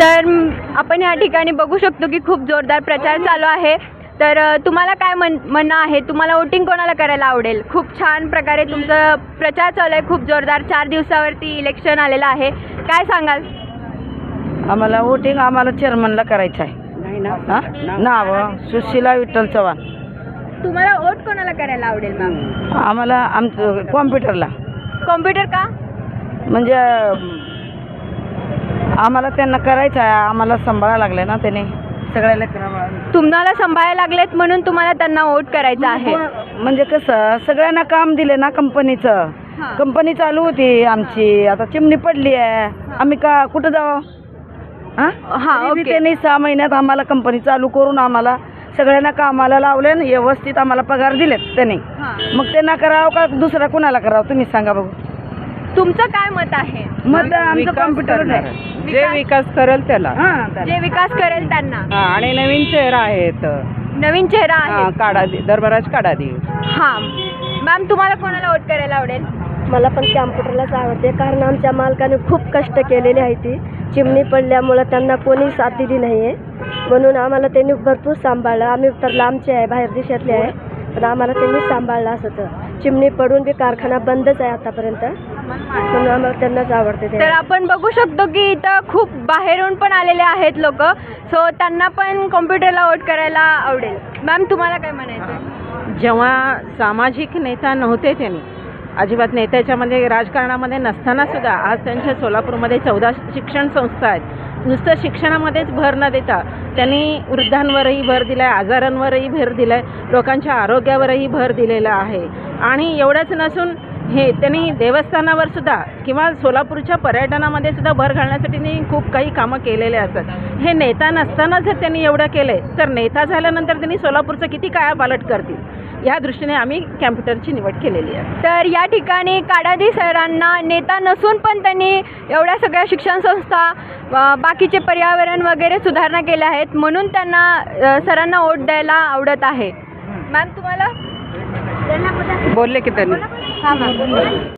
तर आपण या ठिकाणी बघू शकतो की खूप जोरदार प्रचार चालू आहे। तर तुम्हाला काय म्हणणं आहे, तुम्हाला वोटिंग कोणाला करायला आवडेल? खूप छान प्रकारे तुमचा प्रचार चालू आहे, खूप जोरदार 4 दिवसावरती इलेक्शन आलेलं आहे, काय सांगाल? आम्हाला वोटिंग आम्हाला चेअरमनला करायचं आहे। नाव सुशीला विठ्ठल चव्हाण। तुम्हाला वोट कोणाला करायला आवडेल मॅम? आम्हाला आमचं कॉम्प्युटरला, कॉम्प्युटर का? म्हणजे आम्हाला त्यांना करायचं आहे, आम्हाला सांभाळायला लागले ना त्याने सगळ्याला करावं। तुम्हाला सांभाळायला लागलेत म्हणून तुम्हाला त्यांना वोट करायचं आहे। म्हणजे कसं सगळ्यांना काम दिले ना कंपनीचं, कंपनी चालू होती आमची, आता चिमणी पडली आहे, आम्ही का कुठं जावं? ओके। त्यांनी 6 महिन्यात आम्हाला कंपनी चालू करून आम्हाला सगळ्यांना कामाला लावले आणि व्यवस्थित आम्हाला पगार दिलेत त्यांनी। मग त्यांना करावं का दुसरा कुणाला करावं तुम्ही सांगा बघू। तुमचं काय मत आहे? मत आमचं कॉम्प्युटर आहे, जे विकास करेल त्याला, जे विकास करेल त्यांना। आणि नवीन चेहरा आहेत, नवीन चेहरा आहे, काढा दरबाराज काढा दे। हां मॅम, तुम्हाला कोणाला वोट करायला आवडेल? मला पण कॉम्प्युटरलाच आवडते, कारण आमच्या मालकाने खूप कष्ट केलेले आहे। ती चिमणी पडल्यामुळं त्यांना कोणी साथ दिली नाही आहे, म्हणून आम्हाला त्यांनी भरपूर सांभाळलं। आम्ही तर लांबचे आहे, बाहेर देशातले आहे, पण आम्हाला त्यांनी सांभाळलं असतं। चिमणी पडून बी कारखाना बंदच आहे आतापर्यंत, म्हणून आम्हाला त्यांनाच आवडते। तर आपण बघू शकतो की इथं खूप बाहेरून पण आलेले आहेत लोक, सो त्यांना पण कॉम्प्युटरला वोट करायला आवडेल। मॅम, तुम्हाला काय म्हणायचं? जेव्हा सामाजिक नेता नव्हते त्यांनी, अजिबात नेत्याच्यामध्ये राजकारणामध्ये नसताना सुद्धा आज त्यांच्या सोलापूरमध्ये 14 शिक्षण संस्था आहेत। नुसतं शिक्षणामध्येच भर न देता त्यांनी वृद्धांवरही भर दिला आहे, आजारांवरही भर दिला आहे, लोकांच्या आरोग्यावरही भर दिलेला आहे। आणि एवढंच नसून हे त्यांनी देवस्थानावर सुद्धा किंवा सोलापूरच्या पर्यटनामध्ये सुद्धा भर घालण्यासाठी त्यांनी खूप काही कामं केलेले असतात। हे नेता नसताना जर त्यांनी एवढं केलं आहे, तर नेता झाल्यानंतर त्यांनी सोलापूरचं किती कायापालट करतील, या दृष्टीने आम्ही कॉम्प्युटरची निवड केलेली आहे। तर या ठिकाणी काडादी सरांना नेता नसून पण त्यांनी एवढ्या सगळ्या शिक्षण संस्था, बाकीचे पर्यावरण वगैरे सुधारणा केल्या आहेत, म्हणून त्यांना सरांना वोट द्यायला आवडत आहे। मॅम, तुम्हाला बोलले की त्यांनी हां मॅम।